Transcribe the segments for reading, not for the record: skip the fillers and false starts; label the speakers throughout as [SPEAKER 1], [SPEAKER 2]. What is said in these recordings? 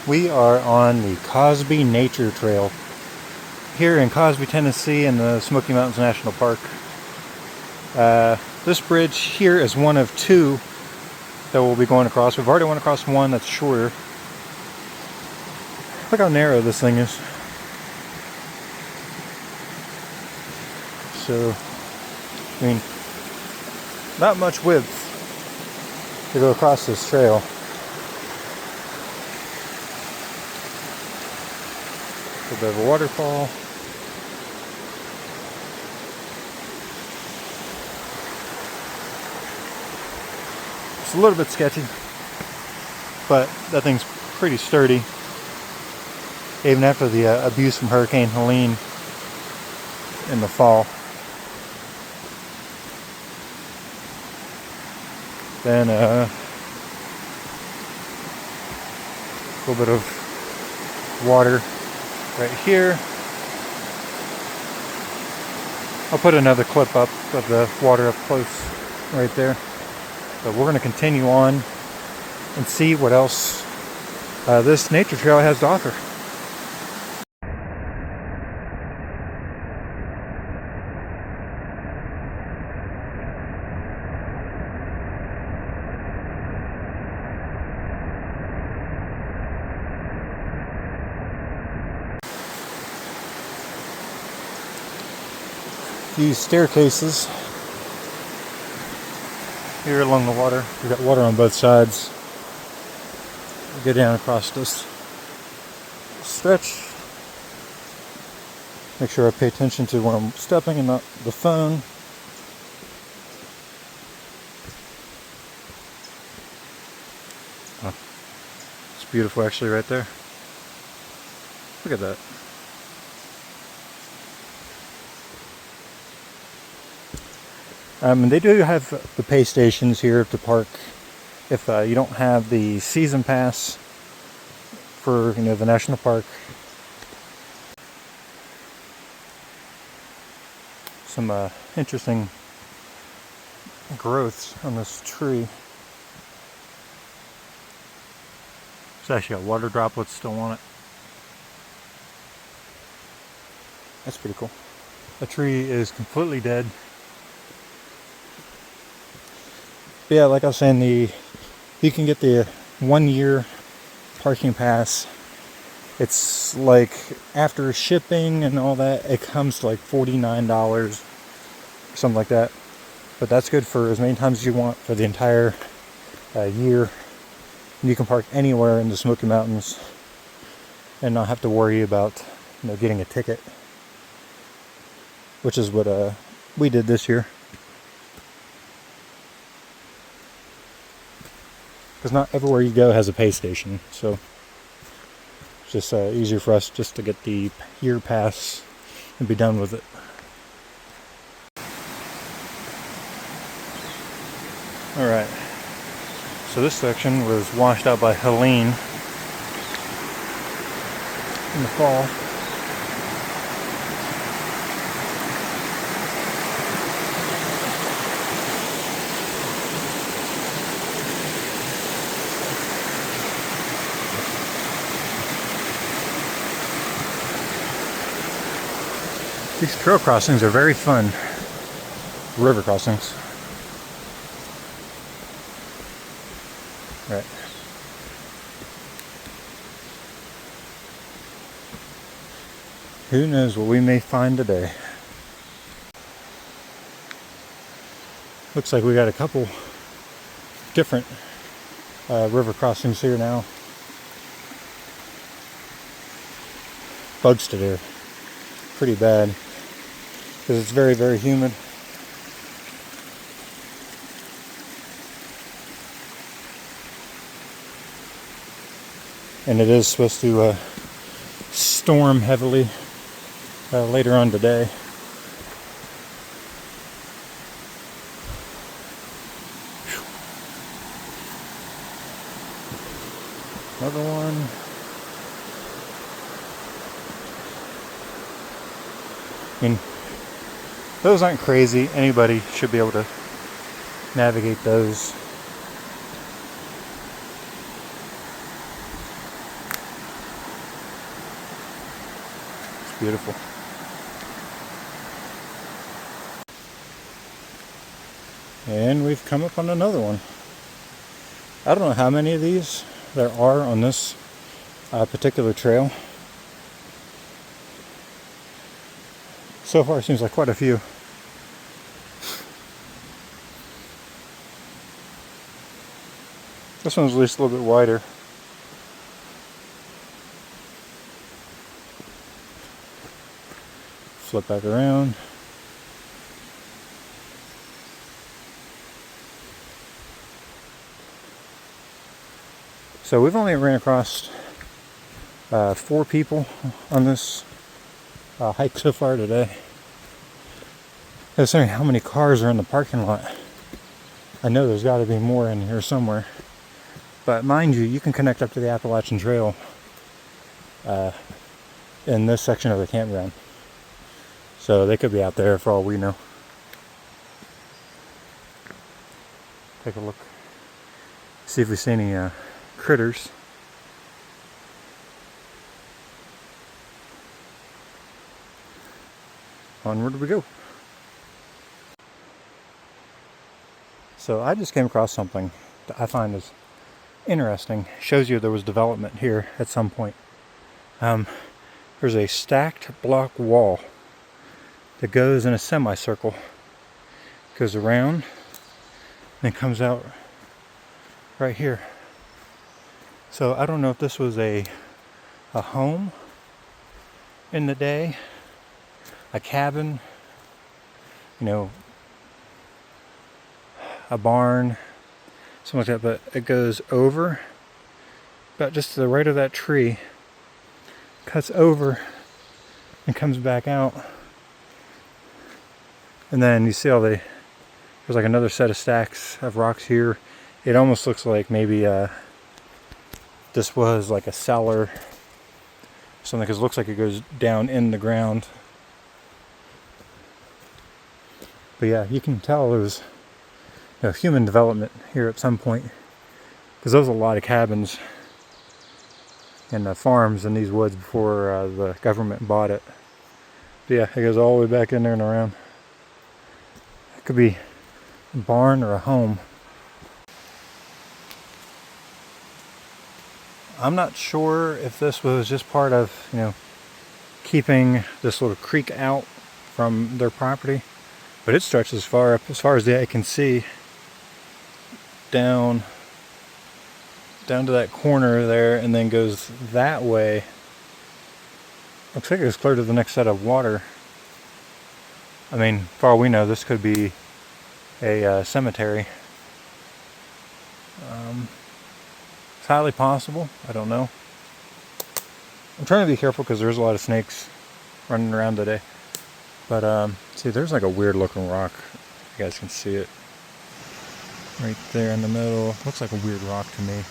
[SPEAKER 1] We are on the Cosby Nature Trail here in Cosby, Tennessee in the Smoky Mountains National Park. This bridge here is one of two that we'll be going across. We've already went across one that's shorter. Look how narrow this thing is. So, I mean, not much width to go across this trail. A bit of a waterfall. It's a little bit sketchy, but that thing's pretty sturdy. Even after the abuse from Hurricane Helene in the fall. Then a little bit of water right here. I'll put another clip up of the water up close right there. But we're going to continue on and see what else this nature trail has to offer. These staircases here along the water. We've got water on both sides. We go down across this stretch. Make sure I pay attention to where I'm stepping and not the phone. Oh, it's beautiful actually right there. Look at that. And they do have the pay stations here to park if you don't have the season pass for the national park. Some interesting growths on this tree. It's actually got water droplets still on it. That's pretty cool. The tree is completely dead. Yeah, like I was saying, you can get the 1 year parking pass. It's like after shipping and all that, it comes to like $49, something like that. But that's good for as many times as you want for the entire year. And you can park anywhere in the Smoky Mountains and not have to worry about getting a ticket, which is what we did this year. Because not everywhere you go has a pay station, so it's just easier for us just to get the year pass and be done with it. Alright, so this section was washed out by Helene in the fall. These trail crossings are very fun. River crossings. Right. Who knows what we may find today. Looks like we got a couple different river crossings here now. Bugs today are pretty bad because it's very, very humid. And it is supposed to storm heavily later on today. Another one. I mean, those aren't crazy. Anybody should be able to navigate those. beautiful. And we've come up on another one. I don't know how many of these there are on this particular trail. So far it seems like quite a few. This one's at least a little bit wider. Flip back around. So we've only ran across 4 people on this hike so far today. Considering how many cars are in the parking lot, I know there's got to be more in here somewhere. But mind you, you can connect up to the Appalachian Trail in this section of the campground. So they could be out there for all we know. Take a look. See if we see any critters. Onward we go. So I just came across something that I find is interesting. Shows you there was development here at some point. There's a stacked block wall that goes in a semicircle, goes around, and comes out right here. So I don't know if this was a home in the day, a cabin, you know, a barn, something like that, but it goes over, about just to the right of that tree, cuts over and comes back out. And then you see all there's like another set of stacks of rocks here. It almost looks like maybe this was like a cellar, something, because it looks like it goes down in the ground. But yeah, you can tell there was human development here at some point, because there was a lot of cabins and farms in these woods before the government bought it. But yeah, it goes all the way back in there and around. It could be a barn or a home. I'm not sure if this was just part of, keeping this little creek out from their property, but it stretches as far up, as far as the eye can see, down to that corner there, and then goes that way. Looks like it goes clear to the next set of water. I mean, for all we know, this could be a cemetery. It's highly possible. I don't know. I'm trying to be careful because there's a lot of snakes running around today. But see, there's like a weird looking rock. You guys can see it right there in the middle. Looks like a weird rock to me.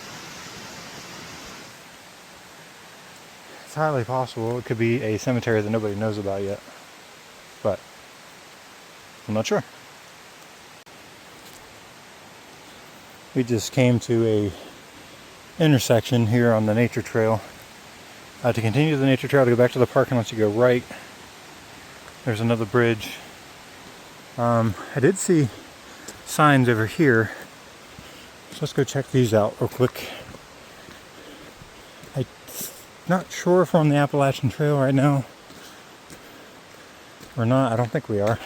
[SPEAKER 1] It's highly possible it could be a cemetery that nobody knows about yet, but I'm not sure. We just came to a intersection here on the nature trail. To continue the nature trail to go back to the park, unless you go right, there's another bridge. I did see signs over here, so let's go check these out real quick. I'm not sure if we're on the Appalachian Trail right now or not. I don't think we are.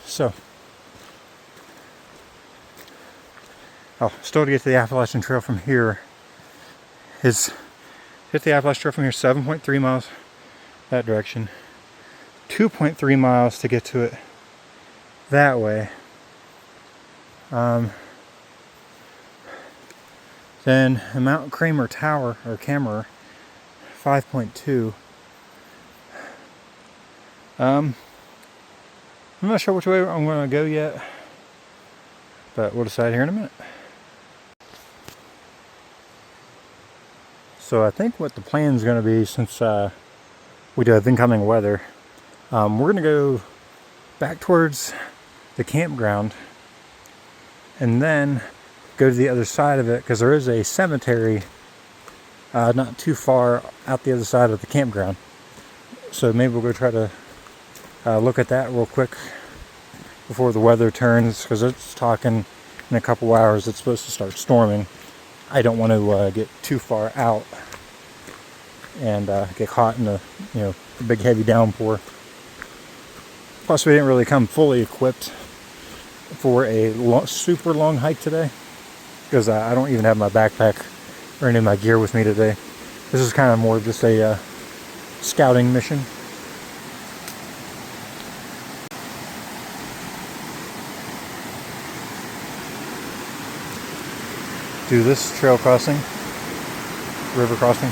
[SPEAKER 1] Still to get to the Appalachian Trail from here is, hit the Appalachian Trail from here, 7.3 miles that direction, 2.3 miles to get to it that way. Then Mount Kramer Tower, or Kammerer, 5.2. I'm not sure which way I'm going to go yet, but we'll decide here in a minute. So I think what the plan is going to be, since we do have incoming weather, we're going to go back towards the campground and then go to the other side of it, because there is a cemetery not too far out the other side of the campground. So maybe we'll go try to look at that real quick before the weather turns, because it's talking in a couple hours it's supposed to start storming. I don't want to get too far out and get caught in a big heavy downpour. Plus, we didn't really come fully equipped for a super long hike today, because I don't even have my backpack or any of my gear with me today. This is kind of more of just a scouting mission. Do this trail crossing, river crossing.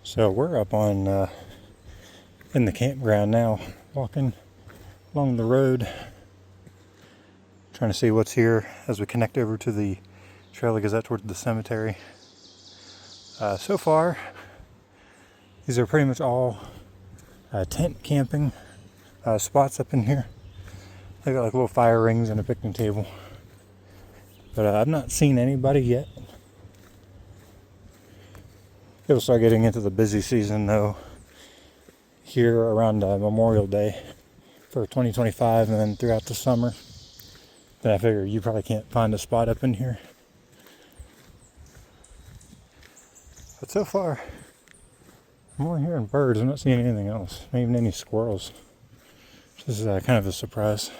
[SPEAKER 1] So we're up on in the campground now, walking along the road, trying to see what's here as we connect over to the trail that goes out towards the cemetery. So far, these are pretty much all tent camping spots up in here. They got like little fire rings and a picnic table, but I've not seen anybody yet. It'll start getting into the busy season though here around Memorial Day for 2025, and then throughout the summer. Then I figure you probably can't find a spot up in here. But so far, I'm only hearing birds. I'm not seeing anything else. Not even any squirrels. This is kind of a surprise.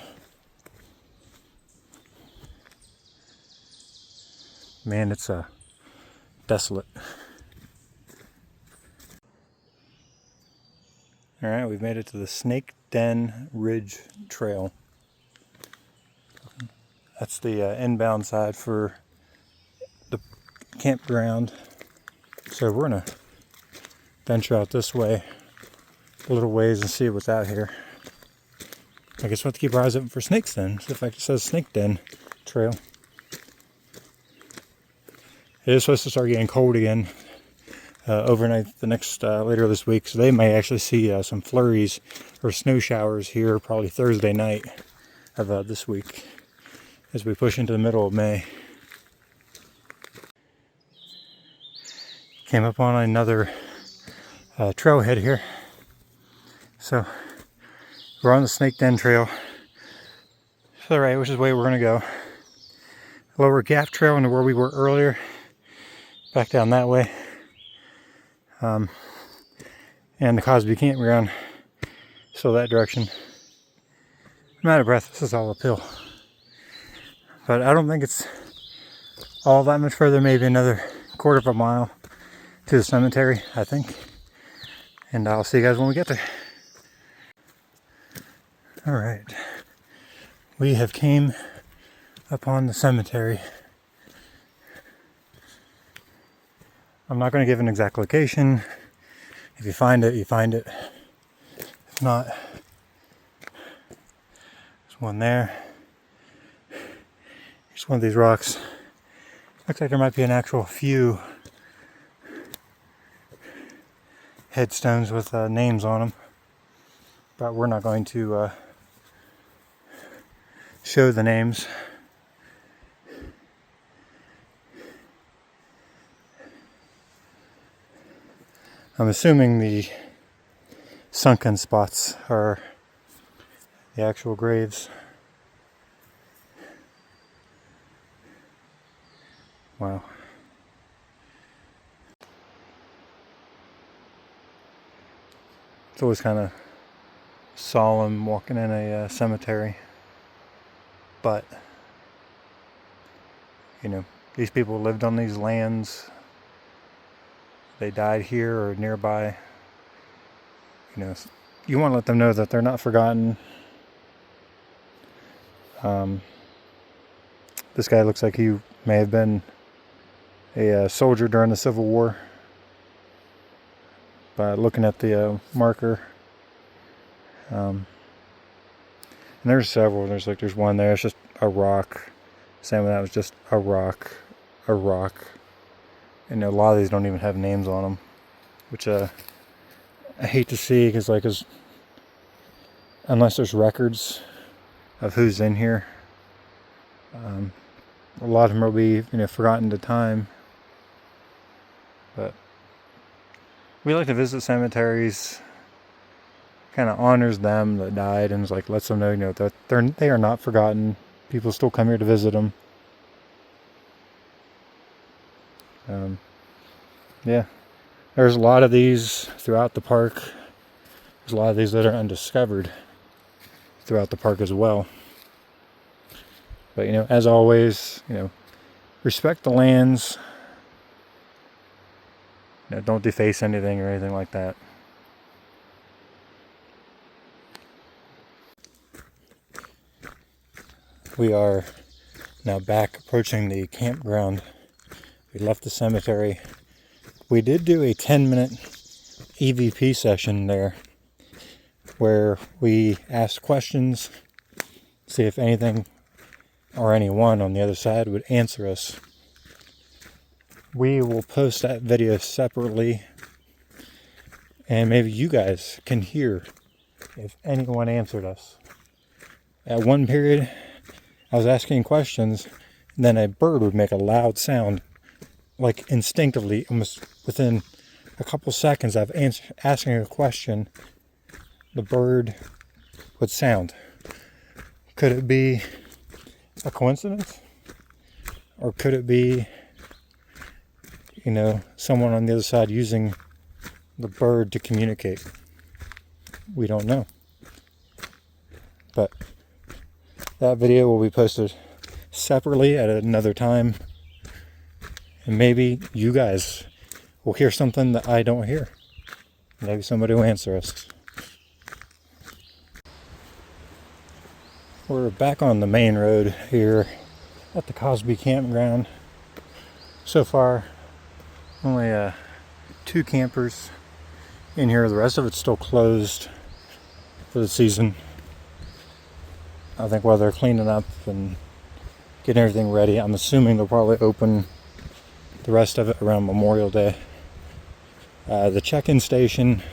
[SPEAKER 1] Man, it's desolate. Alright, we've made it to the Snake Den Ridge Trail. That's the inbound side for the campground. So we're going to venture out this way a little ways and see what's out here. I guess we'll have to keep our eyes open for snakes then. So the fact it says Snake Den Trail. It is supposed to start getting cold again overnight the next later this week, so they may actually see some flurries or snow showers here probably Thursday night of this week as we push into the middle of May. Came up on another trailhead here, so we're on the Snake Den Trail to the right, which is the way we're going to go. Lower Gap Trail into where we were earlier, back down that way. And the Cosby Campground, so that direction. I'm out of breath, this is all uphill. But I don't think it's all that much further, maybe another quarter of a mile to the cemetery, I think. And I'll see you guys when we get there. Alright, we have came upon the cemetery. I'm not going to give an exact location. If you find it, you find it. If not, there's one there. Here's one of these rocks. Looks like there might be an actual few headstones with names on them, but we're not going to show the names. I'm assuming the sunken spots are the actual graves. Wow. It's always kind of solemn walking in a cemetery, but you know, these people lived on these lands. They died here or nearby. You know, you want to let them know that they're not forgotten. This guy looks like he may have been a soldier during the Civil War. By looking at the marker. And there's several. There's one there. It's just a rock. Same with that was just a rock. A rock. And a lot of these don't even have names on them, which I hate to see, because unless there's records of who's in here, a lot of them will be forgotten to time. But we like to visit cemeteries, kind of honors them that died, and lets them know that they are not forgotten. People still come here to visit them. Yeah, there's a lot of these throughout the park. There's a lot of these that are undiscovered throughout the park as well. But as always, respect the lands. Don't deface anything or anything like that. We are now back approaching the campground. We left the cemetery. We did do a 10-minute EVP session there where we asked questions, see if anything or anyone on the other side would answer us. We will post that video separately, and maybe you guys can hear if anyone answered us. At one period, I was asking questions, and then a bird would make a loud sound, like instinctively, almost within a couple seconds of asking a question, the bird would sound. Could it be a coincidence? Or could it be, someone on the other side using the bird to communicate? We don't know. But that video will be posted separately at another time. And maybe you guys will hear something that I don't hear. Maybe somebody will answer us. We're back on the main road here at the Cosby Campground. So far, only 2 campers in here. The rest of it's still closed for the season. I think while they're cleaning up and getting everything ready, I'm assuming they'll probably open the rest of it around Memorial Day. The check-in station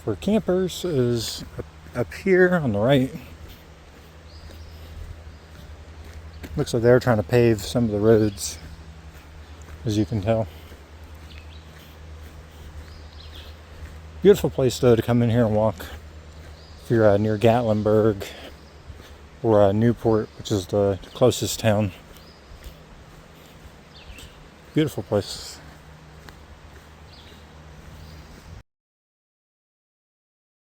[SPEAKER 1] for campers is up here on the right. Looks like they're trying to pave some of the roads, as you can tell. Beautiful place though to come in here and walk if you're near Gatlinburg or Newport, which is the closest town. Beautiful place.